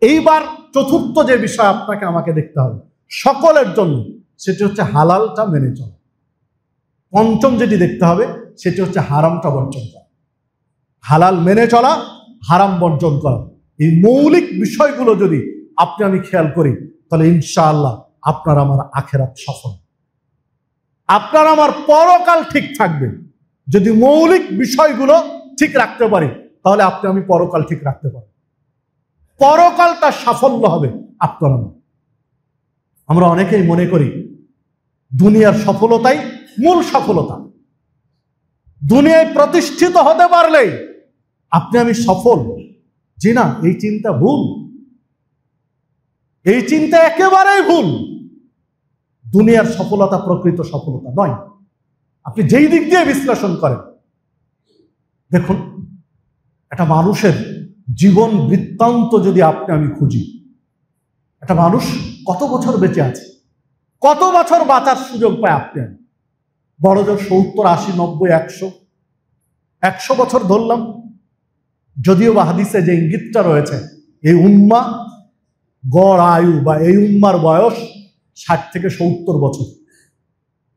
এইবার চতুর্থ যে বিষয় আপনাকে আমাকে দেখতে হবে সকলের জন্য, সেটি হচ্ছে হালালটা মেনে চলা। পঞ্চম যেটি দেখতে হবে সেটি হচ্ছে হারামটা বর্জন করা। হালাল মেনে চলা, হারাম বর্জন করা, এই মৌলিক বিষয়গুলো যদি আপনি আমি খেয়াল করি, তাহলে ইনশাআল্লাহ আপনার আমার আখিরাত সফল, আপনার আমার পরকাল ঠিক থাকবে। যদি মৌলিক বিষয়গুলো ঠিক রাখতে পারি, তাহলে আপনি আমি পরকাল ঠিক রাখতে পারি। পরকালটা সাফল্য হবে আপনার আমার। আমরা অনেকেই মনে করি দুনিয়ার সফলতাই মূল সফলতা, দুনিয়ায় প্রতিষ্ঠিত হতে পারলেই আপনি আমি সফল। জি না, এই চিন্তা ভুল, এই চিন্তা একেবারেই ভুল। দুনিয়ার সফলতা প্রকৃত সফলতা নয়, আপনি যেই দিক দিয়ে বিশ্লেষণ করেন। দেখুন, একটা মানুষের জীবন বৃত্তান্ত যদি আপনি আমি খুঁজি, একটা মানুষ কত বছর বেঁচে আছে, কত বছর বাঁচার সুযোগ পায় আপনি আমি? বড়জোর 70, 80, 90, 100 বছর ধরলাম। যদিও বা হাদিসে যে ইঙ্গিতটা রয়েছে, এই উম্মা গড় আয়ু বা এই উম্মার বয়স 60 থেকে 70 বছর,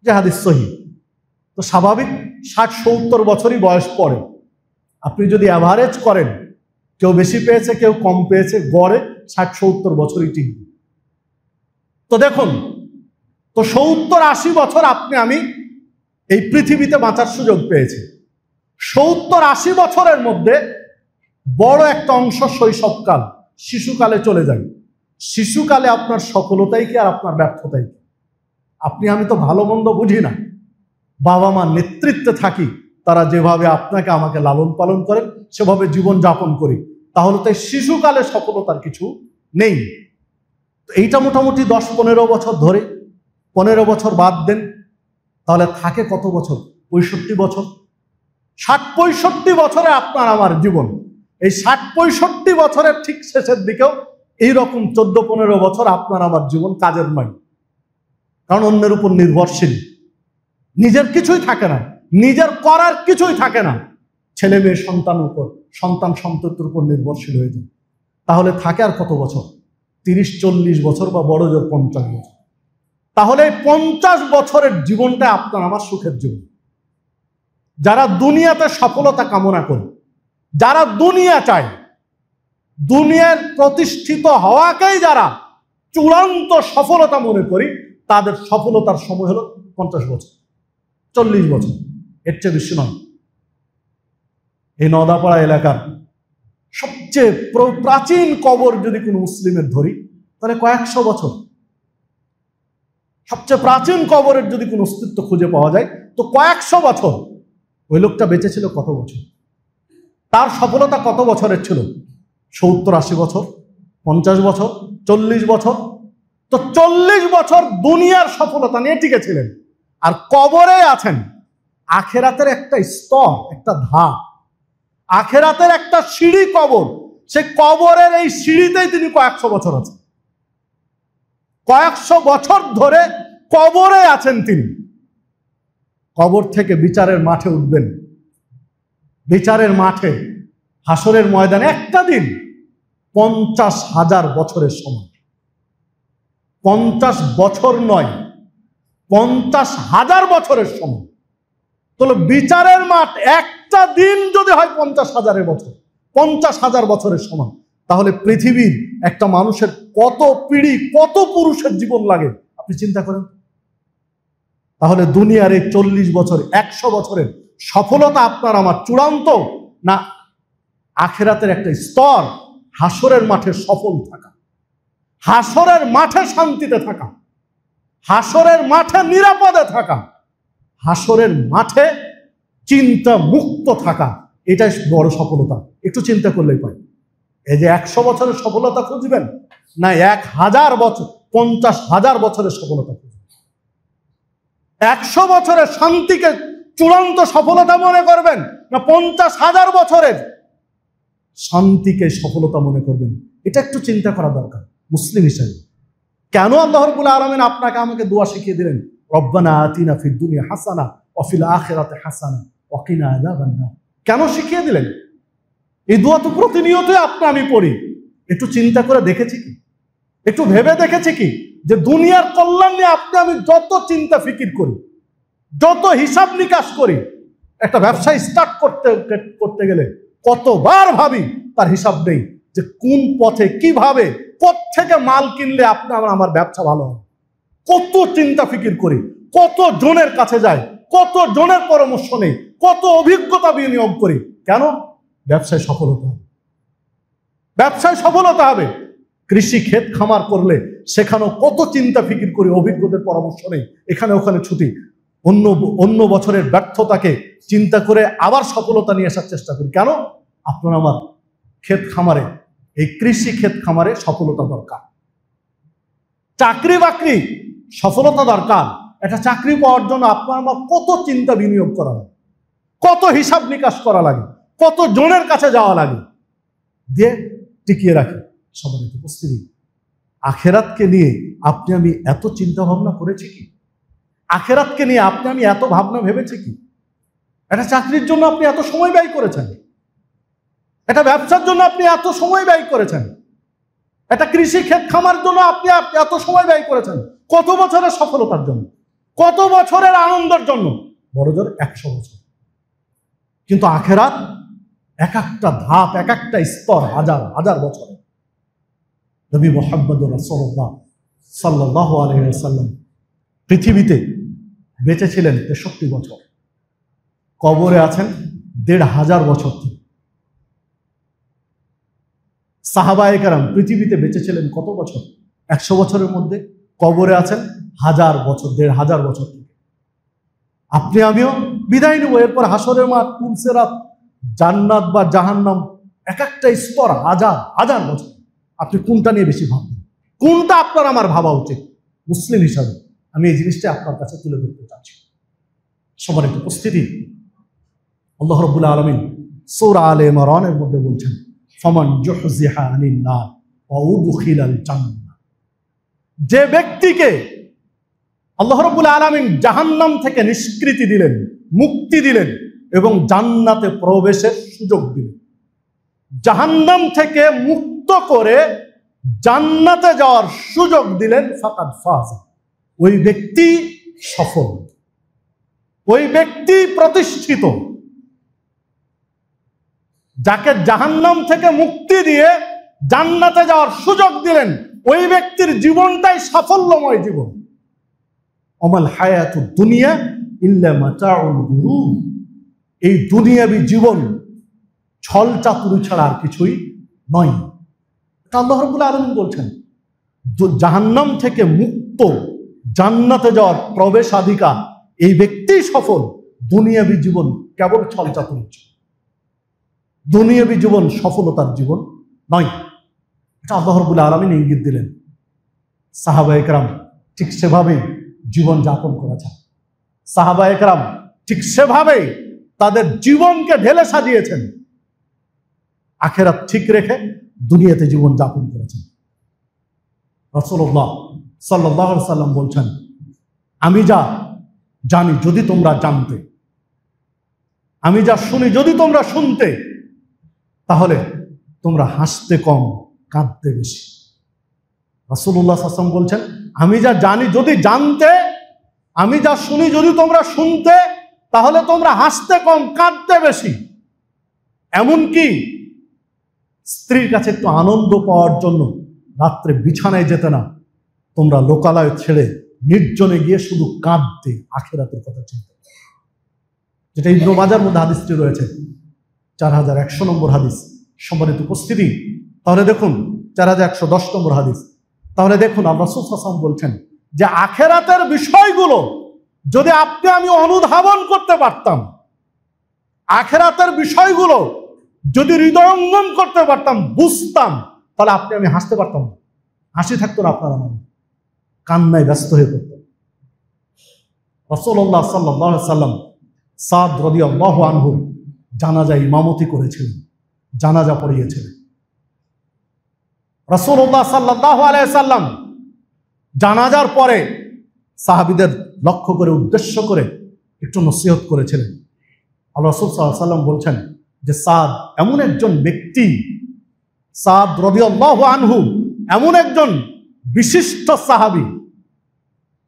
যে হাদিস সহিহ। তো স্বাভাবিক 60-70 বছরই বয়স পড়ে। আপনি যদি অ্যাভারেজ করেন, কেউ বেশি পেয়েছে কেউ কম পেয়েছে, গড়ে 60-70 বছরই টিকবে। তো দেখুন, তো 70-80 বছর আপনি আমি এই পৃথিবীতে বাঁচার সুযোগ পেয়েছি। 70-80 বছরের মধ্যে বড় একটা অংশ শৈশবকাল, শিশুকালে চলে যায়। শিশুকালে আপনার সফলতাই কি আর আপনার ব্যর্থতাই কি? আপনি আমি তো ভালো মন্দ বুঝি না, বাবা মা নেতৃত্বে থাকি, তারা যেভাবে আপনাকে আমাকে লালন পালন করেন সেভাবে জীবন যাপন করি, তাহলে তাই শিশুকালে সফলতার কিছু নেই। এইটা মোটামুটি 10-15 বছর ধরে, 15 বছর বাদ দেন, তাহলে থাকে কত বছর? 65 বছর। 60-65 বছরে আপনার আমার জীবন। এই 60-65 বছরের ঠিক শেষের দিকেও এইরকম 14-15 বছর আপনার আমার জীবন কাজের নয়, কারণ অন্যের উপর নির্ভরশীল, নিজের কিছুই থাকে না, নিজের করার কিছুই থাকে না, ছেলে মেয়ে সন্তান সন্ততির উপর নির্ভরশীল হয়ে যায়। তাহলে থাকে আর কত বছর? 30-40 বছর বা বড় জোর 50 বছর। তাহলে 50 বছরের জীবনটা আপনার আমার সুখের জীবন। যারা দুনিয়াতে সফলতা কামনা করে, যারা দুনিয়া চায়, দুনিয়ার প্রতিষ্ঠিত হওয়াকেই যারা চূড়ান্ত সফলতা মনে করি, তাদের সফলতার সময় হলো 50 বছর, 40 বছর, এর চেয়ে বেশি নয়। এই নদাপাড়া এলাকার সবচেয়ে প্রাচীন কবর যদি কোনো মুসলিমের ধরি, তাহলে কয়েকশো বছর। সবচেয়ে প্রাচীন কবরের যদি কোনো অস্তিত্ব খুঁজে পাওয়া যায়, তো কয়েকশো বছর। ওই লোকটা বেঁচে ছিল কত বছর? তার সফলতা কত বছরের ছিল? 70-80 বছর, 50 বছর, 40 বছর। তো 40 বছর দুনিয়ার সফলতা নিয়ে টিকে ছিলেন, আর কবরে আছেন। আখেরাতের একটা স্তর, একটা ধাপ, আখেরাতের একটা সিঁড়ি কবর। সে কবরের এই সিঁড়িতেই তিনি কয়েকশো বছর আছেন, কয়েকশো বছর ধরে কবরে আছেন তিনি। কবর থেকে বিচারের মাঠে উঠবেন। বিচারের মাঠে, হাসরের ময়দানে একটা দিন 50,000 বছরের সমান। 50 বছর নয়, 50,000 বছরের সমান। তাহলে বিচারের মাঠ একটা দিন যদি হয় 50,000 বছর, 50,000 বছরের সমান, তাহলে পৃথিবীর একটা মানুষের কত পিঢ়ি, কত পুরুষের জীবন লাগে আপনি চিন্তা করেন। তাহলে দুনিয়ার এই 40 বছর, 100 বছরের সফলতা আপনার আমার চূড়ান্ত, না আখেরাতের একটা স্তর, হাসরের মাঠে সফল থাকা, হাসরের মাঠে শান্তিতে থাকা, হাসরের মাঠে নিরাপদে থাকা, হাসরের মাঠে চিন্তা মুক্ত থাকা, এটাই বড় সফলতা। একটু চিন্তা করলেই পাই। এই যে 100 বছরের সফলতা খুঁজবেন, না 1000 বছর, 50,000 বছরের সফলতা খুঁজবেন? 100 বছরের শান্তিকে চূড়ান্ত সফলতা মনে করবেন, না 50,000 বছরের শান্তিকে সফলতা মনে করবেন? এটা একটু চিন্তা করা দরকার মুসলিম হিসেবে। কেন আল্লাহ রাব্বুল আলামিন আপনাকে আমাকে দোয়া শিখিয়ে দিলেন, রব্বানা আতিনা ফিদ দুনিয়া হাসানা ওয়া ফিল আখিরাতি হাসানা ওয়া কিনা আযাবান নার? কেন শিখিয়ে দিলেন? এই দোয়া তো প্রতিনিয়ত আপনি আমি পড়ি। একটু চিন্তা করে দেখেছি কি, একটু ভেবে দেখেছি কি, যে দুনিয়ার কল্যাণ নিয়ে আপনি আমি যত চিন্তা ফিকির করি, যত হিসাব নিকাশ করি, একটা ব্যবসা স্টার্ট করতে গেলে কতবার ভাবি, তার হিসাব নেই, যে কোন পথে কিভাবে কোত্থেকে মাল কিনলে আপনার আমার ব্যবসা ভালো হবে। কত চিন্তা ফিকির করি, কত জনের কাছে যাই, কত জনের পরামর্শ নেই, কত অভিজ্ঞতা বিনিয়োগ করি। কেন? ব্যবসায় সফলতা হবে, ব্যবসায় সফলতা হবে। কৃষি ক্ষেত খামার করলে সেখানেও কত চিন্তা ফিকির করি, অভিজ্ঞদের পরামর্শ নেই, এখানে ওখানে ছুটি, অন্য বছরের ব্যর্থতাকে চিন্তা করে আবার সফলতা নিয়ে আসার চেষ্টা করি। কেন? আপনার আমার ক্ষেত খামারে, এই কৃষি ক্ষেত খামারে সফলতা দরকার। চাকরি বাকরি সফলতা দরকার। একটা চাকরি পাওয়ার জন্য আপনার আমার কত চিন্তা বিনিয়োগ করা লাগে, কত হিসাব নিকাশ করা লাগে, কত জনের কাছে যাওয়া লাগে, দিয়ে টিকিয়ে রাখি সবার উপস্থিতি। আখেরাতকে নিয়ে আপনি আমি এত চিন্তা ভাবনা করেছি কি? আখেরাতকে নিয়ে আপনি আমি এত ভাবনা ভেবেছি কি? একটা চাকরির জন্য আপনি এত সময় ব্যয় করেছেন, একটা ব্যবসার জন্য আপনি এত সময় ব্যয় করেছেন, একটা কৃষি ক্ষেত খামার জন্য আপনি এত সময় ব্যয় করেছেন। কত বছরের সফলতার জন্য, কত বছরের আনন্দের জন্য? বড় জোর 100 বছর। কিন্তু আখেরাত এক একটা ধাপ, এক একটা স্তর, হাজার হাজার বছর। নবী মুহাম্মদুর রাসূলুল্লাহ সাল্লাল্লাহু আলাইহি ওয়াসাল্লাম পৃথিবীতে বেঁচে ছিলেন 63 বছর, কবরে আছেন ১৫০০ বছর থেকে। সাহাবায়ে কেরাম পৃথিবীতে বেঁচেছিলেন কত বছর? ১০০ বছরের মধ্যে। কবরে আছেন ১০০০ বছর, ১৫০০ বছর থেকে। আপনি আমিও বিদায় নেব। এরপর হাসরের মাঠ, পুলসেরাত, জান্নাত বা জাহান্নাম, এক একটা স্তর হাজার হাজার বছর। আপনি কোনটা নিয়ে বেশি ভাববেন? কোনটা আপনার আমার ভাবা উচিত? মুসলিম হিসাবে আমি এই জিনিসটা আপনার কাছে তুলে ধরতে চাচ্ছি। সবার একটু উপস্থিতি। আল্লাহ রাব্বুল আলামিন সূরা আলে ইমরানের মধ্যে বলছেন, ফামান যুহজিহা আনিন নার ওয়া উদখিলাল জান্নাহ। যে ব্যক্তিকে আল্লাহ রাব্বুল আলামিন জাহান্নাম থেকে নিষ্কৃতি দিলেন, মুক্তি দিলেন এবং জান্নাতে প্রবেশের সুযোগ দিলেন, জাহান্নাম থেকে মুক্ত করে জান্নাতে যাওয়ার সুযোগ দিলেন, ফাকাদ ফাজ, ওই ব্যক্তি সফল, ওই ব্যক্তি প্রতিষ্ঠিত। যাকে জাহান্নাম থেকে মুক্তি দিয়ে জান্নাতে যাওয়ার সুযোগ দিলেন, ওই ব্যক্তির জীবনটাই সাফল্যময় জীবন। অমাল হায়াতুদ দুনিয়া ইল্লা মাতাউল গুরুর। এই দুনিয়াবী জীবন ছল চাতুরি ছাড়া আর কিছুই নয়। এটা আল্লাহ রাব্বুল আলামিন বলছেন। জাহান্নাম থেকে মুক্ত জান্নাতে যাওয়ার প্রবেশাধিকার, এই ব্যক্তিই সফল। দুনিয়াবী জীবন কেবল ছল চাতুরি, দুনিয়াবী জীবন সফলতার জীবন নয়। এটা আল্লাহ রাব্বুল আলামিন ইঙ্গিত দিলেন। সাহাবায়ে কেরাম ঠিক সেভাবেই জীবন যাপন করেছেন। সাহাবায়ে কেরাম ঠিক সেভাবেই তাদের জীবনকে ঢেলে সাজিয়েছেন, আখিরাত ঠিক রেখে দুনিয়াতে জীবন যাপন করেছেন। রাসূলুল্লাহ সাল্লাল্লাহু আলাইহি সাল্লাম বলছেন, আমি যা জানি যদি তোমরা জানতে, আমি যা শুনি যদি তোমরা শুনতে, তাহলে তোমরা হাসতে কম, কাঁদতে বেশি। রাসূলুল্লাহ সাল্লাল্লাহু আলাইহি ওয়াসাল্লাম বলছেন, আমি যা জানি যদি জানতে, আমি যা শুনি যদি তোমরা শুনতে, তাহলে তোমরা হাসতে কম, কাঁদতে বেশি। এমনকি স্ত্রীর কাছে একটু আনন্দ পাওয়ার জন্য রাত্রে বিছানায় যেতে না, তোমরা লোকালয় ছেড়ে নির্জনে গিয়ে শুধু কাঁদতে, আখিরাতের কথা চিন্তা। যেটা ইবনে মাজার মধ্যে হাদিসটি রয়েছে, 4100 নম্বর হাদিস। সম্মানিত উপস্থিতি, তাহলে দেখুন 4110 নম্বর হাদিস। তাহলে দেখুন আল্লাহ রাসূল সাল্লাল্লাহু আলাইহি ওয়াসাল্লাম বলছেন যে আখিরাতের বিষয়গুলো যদি আপনি আমি অনুধাবন করতে পারতাম, আখিরাতের বিষয়গুলো যদি হৃদয়ঙ্গম করতে পারতাম, বুঝতাম, তাহলে আপনি আমি হাসতে পারতাম না, হাসি থাকতো না আপনার আমার, কান্নায় ব্যস্ত হয়ে পড়তাম। রাসূলুল্লাহ সাল্লাল্লাহু আলাইহি ওয়াসাল্লাম সাদ রাদিয়াল্লাহু আনহু জানাজা ইমামতি করেছিলেন, জানাজা পড়িয়েছিলেন। রাসূলুল্লাহ সাল্লাল্লাহু আলাইহি ওয়াসাল্লাম জানাজার পরে সাহাবীদের লক্ষ্য করে, উদ্দেশ্য করে একটু নসিহত করেছিলেন। আল্লাহ রাসূল সাল্লাল্লাহু আলাইহি ওয়াসাল্লাম বলছেন যে সাদ এমন একজন ব্যক্তি, সাদ রাদিয়াল্লাহু আনহু এমন একজন বিশিষ্ট সাহাবী,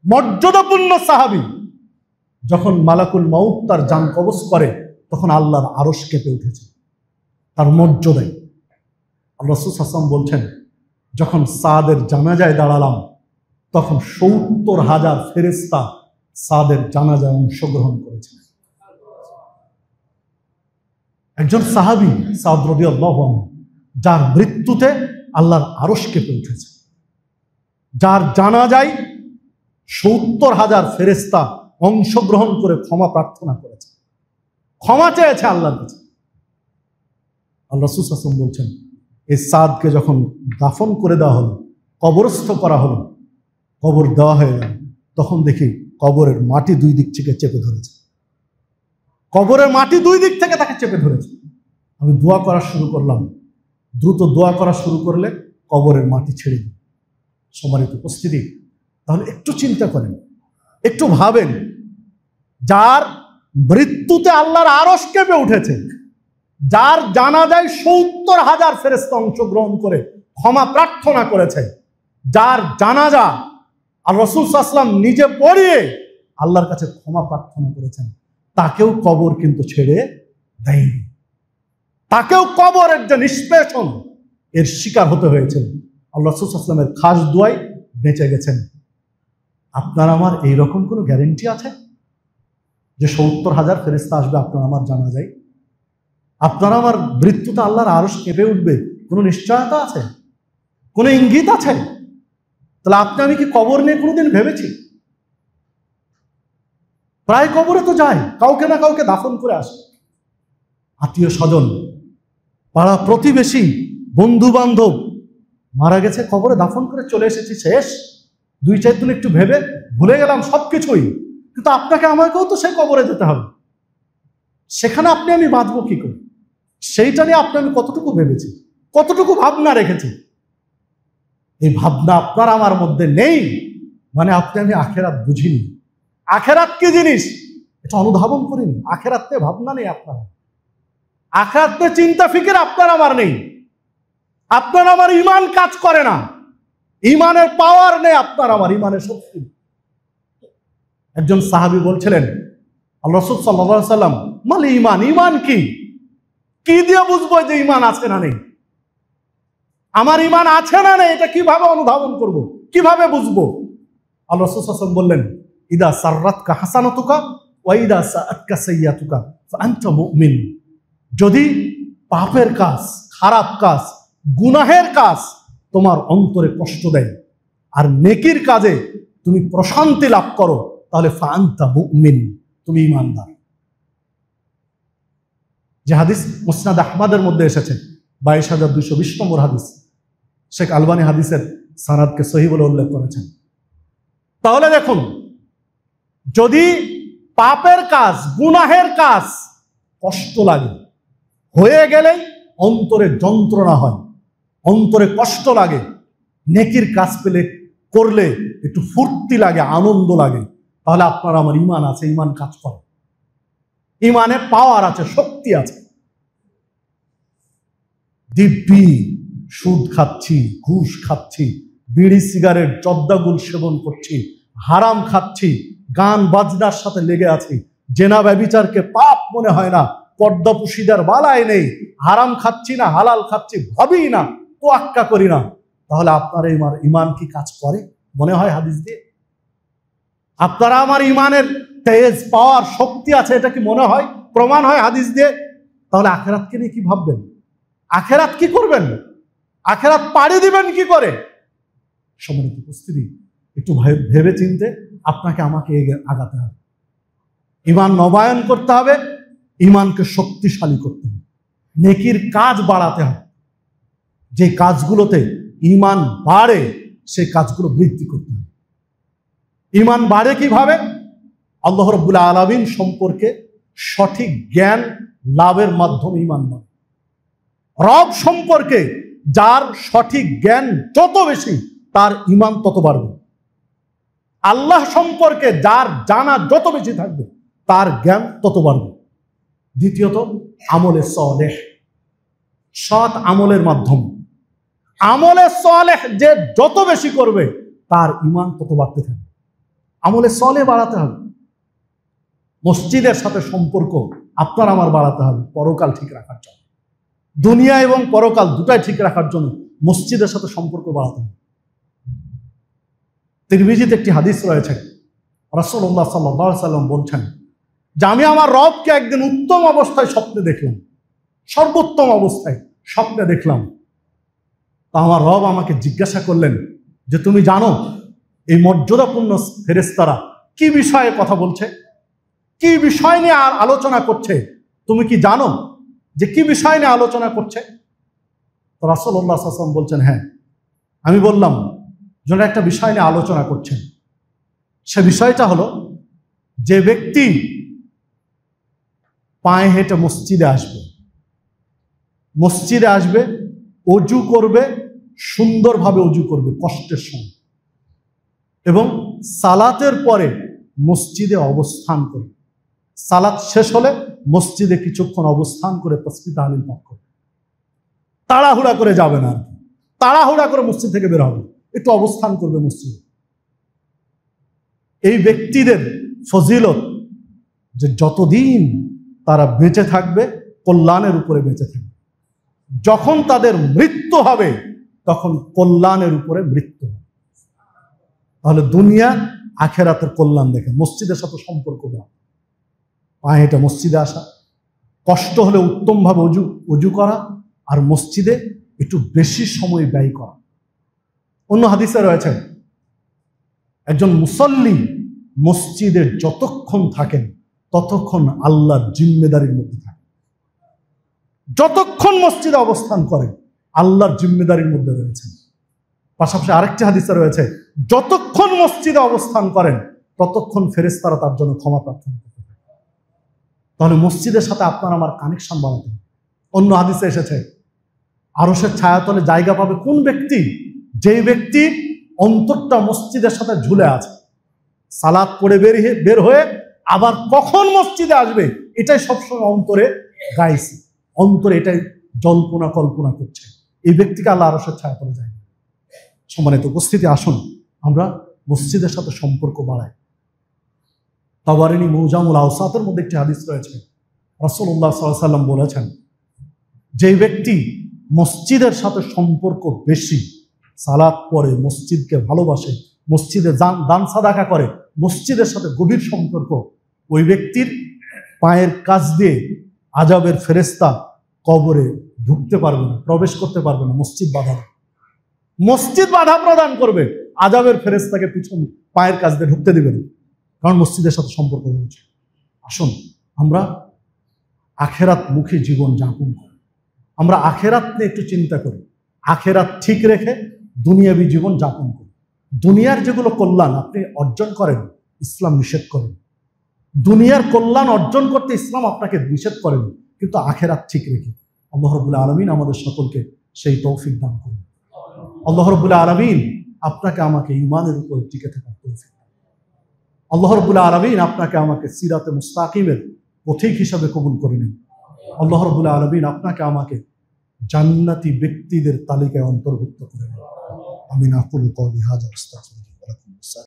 মর্যাদাপূর্ণ সাহাবী, যখন মালাকুল মাউত তার জান কবজ করে তখন আল্লাহর আরশ কেঁপে উঠেছে তার মর্যাদায়। আল্লাহ রাসূল সাল্লাল্লাহু আলাইহি ওয়াসাল্লাম বলছেন, যখন সাদের জানাজায় দাঁড়ালাম তখন ৭০,০০০ ফেরেশতা সাদের জানাজায় অংশগ্রহণ করেছে। একজন সাহাবী সাদ রাদিয়াল্লাহু আনহু, যার মৃত্যুতে আল্লাহর আরশ কেঁপে উঠেছে, যার জানাজায় ৭০,০০০ ফেরেশতা অংশগ্রহণ করে ক্ষমা প্রার্থনা করেছে, ক্ষমা চেয়েছে আল্লাহর কাছে। আল্লাহ রাসূল সাল্লাল্লাহু আলাইহি ওয়াসাল্লাম বলছেন, এই সাদকে যখন দাফন করে দেওয়া হলো, কবরস্থ করা হলো, কবর দেওয়া হয়ে গেল, তখন দেখি কবরের মাটি দুই দিক থেকে চেপে ধরেছে, কবরের মাটি দুই দিক থেকে তাকে চেপে ধরেছে। আমি দোয়া করা শুরু করলাম, দ্রুত দোয়া করা শুরু করলে কবরের মাটি ছেড়ে দিই। সম্মানিত উপস্থিতি, তাহলে একটু চিন্তা করেন, একটু ভাবেন, যার মৃত্যুতে আল্লাহর আরশ কেঁপে উঠেছে, যার জানাজায় ৭০,০০০ ফেরেশতা অংশগ্রহণ করে ক্ষমা প্রার্থনা করেছে, যার জানাজা আল্লাহ রাসূল সাল্লাল্লাহু আলাইহি ওয়াসাল্লাম নিজে পড়িয়ে আল্লাহর কাছে ক্ষমা প্রার্থনা করেছেন, তাকেও কবর কিন্তু ছেড়ে দেয়নি, তাকেও কবরের যে নিষ্পেষণ এর শিকার হতে হয়েছিল। আল্লাহ রাসূল সাল্লাল্লাহু আলাইহি ওয়াসাল্লামের খাস দোয়ায় বেঁচে গেছেন। আপনার আমার এইরকম কোনো গ্যারেন্টি আছে যে ৭০,০০০ ফেরেশতা আসবে আপনার আমার জানাজায়? আপনার আমার মৃত্যুতে আল্লাহর আরশ কেঁপে উঠবে, কোনো নিশ্চয়তা আছে? কোনো ইঙ্গিত আছে? তাহলে আপনি আমি কি কবর নিয়ে কোনোদিন ভেবেছি? প্রায় কবরে তো যাই, কাউকে না কাউকে দাফন করে আসে। আত্মীয় স্বজন, পাড়া প্রতিবেশী, বন্ধু বান্ধব মারা গেছে, কবরে দাফন করে চলে এসেছি, শেষ। 2-4 দিন একটু ভেবে ভুলে গেলাম সবকিছুই। কিন্তু আপনাকে আমাকেও তো সেই কবরে যেতে হবে, সেখানে আপনি আমি বাঁচবো কি করে? সেইটা নিয়ে আপনি আমি কতটুকু ভেবেছি, কতটুকু ভাবনা রেখেছি? এই ভাবনা আপনার আমার মধ্যে নেই, মানে আপনি আমি আখেরাত বুঝিনি। আখেরাত কি জিনিস এটা অনুধাবন করিনি। আখেরাতে ভাবনা নেই আপনার, আখেরাতে চিন্তা ফিকির আপনার আমার নেই। আপনার আমার ঈমান কাজ করে না, ঈমানের পাওয়ার নেই আপনার আমার, ঈমানের শক্তি। একজন সাহাবী বলছিলেন, আল্লাহ রাসূল সাল্লাল্লাহু আলাইহি ওয়াসাল্লাম, মাল ঈমান, ঈমান কি? কি দিয়ে বুঝবো যে ঈমান আছে না নেই? আমার ঈমান আছে না নেই এটা কিভাবে অনুধাবন করব, কিভাবে বুঝবো? আল্লাহ রাসূল সাল্লাল্লাহু আলাইহি ওয়াসাল্লাম বললেন, ইদা সাররাতকা হাসানাতুকা ওয়া ইদা সাআতকা সাইয়্যাতুকা ফাআনতা মুমিন। যদি পাপের কাজ, খারাপ কাজ, গুনাহের কাজ তোমার অন্তরে কষ্ট দেয় আর নেকির কাজে তুমি প্রশান্তি লাভ করো, তাহলে ফাআনতা মুমিন, তুমি ঈমানদার। যে হাদিস মুসনাদ আহমদের মধ্যে এসেছে, 22,220 নম্বর হাদিস, শেখ আলবানী হাদিসের সানাদকে সহিহ বলে উল্লেখ করেছেন। তাহলে দেখুন, যদি পাপের কাজ, গুনাহের কাজ কষ্ট লাগে, হয়ে গেলে অন্তরে যন্ত্রণা হয়, অন্তরে কষ্ট লাগে, নেকির কাজ পেলে করলে একটু ফুর্তি লাগে, আনন্দ লাগে, তাহলে আপনার আমার ঈমান আছে, ঈমান কাজ করে, ঈমানে পাওয়ার আছে, শক্তি আছে। দিব্যি সুদ খাচ্ছি, ঘুষ খাচ্ছি, বিড়ি সিগারেট জর্দাগুল সেবন করছি, হারাম খাচ্ছি, গান বাজনার সাথে লেগে আছি, জেনা ব্যভিচারকে পাপ মনে হয় না, পর্দাপুশিদার বালাই নেই, হারাম খাচ্ছি না, হালাল খাচ্ছি ভাবি না, তোয়াক্কা করি না, তাহলে আপনার ঈমান কি কাজ করে? মনে হয় হাদিস দিয়ে আপনারা আমার ঈমানের তেজ, পাওয়ার, শক্তি আছে, এটা কি মনে হয়, প্রমাণ হয় হাদিস দিয়ে? তাহলে আখেরাতকে নিয়ে কি ভাববেন? আখেরাত কি করবেন? আখেরাত পাড়ি দিবেন কি করে? সম্মানিত উপস্থিতি, একটু ভেবে চিনতে আপনাকে আমাকে আগাতে হবে। ঈমান নবায়ন করতে হবে, ঈমানকে শক্তিশালী করতে হবে, নেকির কাজ বাড়াতে হবে, যে কাজগুলোতে ঈমান বাড়ে সেই কাজগুলো বৃদ্ধি করতে হবে। ঈমান বাড়ে কিভাবে? আল্লাহ রাব্বুল আলামিন সম্পর্কে সঠিক জ্ঞান লাভের মাধ্যমে ঈমান বাড়ে। রব সম্পর্কে যার সঠিক জ্ঞান যত বেশি, তার ঈমান তত বাড়বে। আল্লাহ সম্পর্কে যার জানা যত বেশি থাকবে, তার জ্ঞান তত বাড়বে। দ্বিতীয়ত, আমলে সালেহ, সৎ আমলের মাধ্যমে, আমলে সালেহ যে যত বেশি করবে তার ঈমান তত বাড়তে থাকবে। আমলে সালেহ বাড়াতে হবে। মসজিদের সাথে সম্পর্ক আপনার আমার বাড়াতে হবে, পরকাল ঠিক রাখার জন্য, দুনিয়া এবং পরকাল দুটাই ঠিক রাখার জন্য মসজিদের সাথে সম্পর্ক বাড়াতে হবে। তিরমিজিতে একটি হাদিস রয়েছে, রাসূলুল্লাহ সাল্লাল্লাহু আলাইহি ওয়াসাল্লাম বলছেন যে আমি আমার রবকে একদিন উত্তম অবস্থায় স্বপ্নে দেখলাম, সর্বোত্তম অবস্থায় স্বপ্নে দেখলাম। তা আমার রব আমাকে জিজ্ঞাসা করলেন যে তুমি জানো এই মর্যাদাপূর্ণ ফেরেশতারা কি বিষয়ে কথা বলছে, কি বিষয় নিয়ে আর আলোচনা করছে, তুমি কি জানো যে কি বিষয় নিয়ে আলোচনা করছে? তো রাসূলুল্লাহ সাল্লাল্লাহু আলাইহি ওয়াসাল্লাম বলছেন, হ্যাঁ। আমি বললাম, যারা একটা বিষয় নিয়ে আলোচনা করছেন, সে বিষয়টা হলো যে ব্যক্তি পায়ে হেঁটে মসজিদে আসবে, অজু করবে, সুন্দরভাবে অজু করবে কষ্টের সঙ্গে, এবং সালাতের পরে মসজিদে অবস্থান করবে, সালাত শেষ হলে মসজিদে কিছুক্ষণ অবস্থান করে তাসবিহ তাহলিল পাঠ করবে। তাড়াহুড়া করে যাবে না, তাড়াহুড়া করে মসজিদ থেকে বের হবে, একটু অবস্থান করবে মসজিদে। এই ব্যক্তিদের ফজিলত যে যতদিন তারা বেঁচে থাকবে কল্যাণের উপরে বেঁচে থাকবে, যখন তাদের মৃত্যু হবে তখন কল্যাণের উপরে মৃত্যু হবে। তাহলে দুনিয়া আখেরাতের কল্যাণ দেখেন, মসজিদের সাথে সম্পর্ক দেওয়া, পায়ে হেঁটে মসজিদে আসা, কষ্ট হলে উত্তমভাবে অজু করা, আর মসজিদে একটু বেশি সময় ব্যয় করা। অন্য হাদিসে রয়েছে একজন মুসল্লি মসজিদে যতক্ষণ থাকেন ততক্ষণ আল্লাহর জিম্মেদারির মধ্যে থাকেন। যতক্ষণ মসজিদে অবস্থান করেন আল্লাহর জিম্মেদারির মধ্যে রয়েছেন। পাশাপাশি আরেকটি হাদিসে রয়েছে যতক্ষণ মসজিদে অবস্থান করেন ততক্ষণ ফেরেশতারা তার জন্য ক্ষমা প্রার্থনা করতে থাকে। তাহলে মসজিদের সাথে আপনার আমার কানেকশন বাড়াতে হবে। অন্য হাদিসে এসেছে আরশের ছায়াতলে জায়গা পাবে কোন ব্যক্তি? যেই ব্যক্তি অন্তরটা মসজিদের সাথে ঝুলে আছে, সালাত পড়ে বের হয়ে আবার কখন মসজিদে আসবে এটাই সবসময় অন্তরে গাইছে, অন্তরে এটাই জল্পনা কল্পনা করছে, এই ব্যক্তিকে আল্লাহ আরশের ছায়াতলে যায়। সম্মানিত উপস্থিতি, আসুন আমরা মসজিদের সাথে সম্পর্ক বাড়াই। তাবারানী মুজামুল আওসাতের মধ্যে একটি হাদিস রয়েছে, রাসূলুল্লাহ সাল্লাল্লাহু আলাইহি ওয়াসাল্লাম বলেছেন, যে ব্যক্তি মসজিদের সাথে সম্পর্ক বেশি, সালাত পড়ে, মসজিদকে ভালোবাসে, মসজিদে দান সাদাকা করে, মসজিদের সাথে গভীর সম্পর্ক, ওই ব্যক্তির পায়ের কাছ দিয়ে আযাবের ফেরেশতা কবরে ঢুকতে পারবে না, প্রবেশ করতে পারবে না। মসজিদ বাধা প্রদান করবে, আযাবের ফেরেশতাকে পিছন পায়ের কাছ দিয়ে ঢুকতে দিবে না, কারণ মসজিদের সাথে সম্পর্ক রয়েছে। আসুন আমরা আখেরাত মুখী জীবন যাপন করি, আমরা আখেরাত নিয়ে একটু চিন্তা করি, আখেরাত ঠিক রেখে দুনিয়াবী জীবন যাপন করি। দুনিয়ার যেগুলো কল্যাণ আপনি অর্জন করেন ইসলাম নিষেধ করেন, দুনিয়ার কল্যাণ অর্জন করতে ইসলাম আপনাকে নিষেধ করেন, কিন্তু আখেরাত ঠিক রেখে। আল্লাহ রাব্বুল আলামিন আমাদের সকলকে সেই তৌফিক দান করুন। আল্লাহ রাব্বুল আলামিন আপনাকে আমাকে ঈমানের উপর টিকে থাকার তৌফিক দান। আল্লাহ রাব্বুল আলামিন আপনাকে আমাকে সিরাতে মুস্তাকিমের পথিক হিসাবে কবুল করে নিন। আল্লাহ রাব্বুল আলামিন আপনাকে আমাকে জান্নাতি ব্যক্তিদের তালিকায় অন্তর্ভুক্ত করে নিন। আমিন। আকুলু কওলি হাযা আস্তাগফিরুল্লাহ।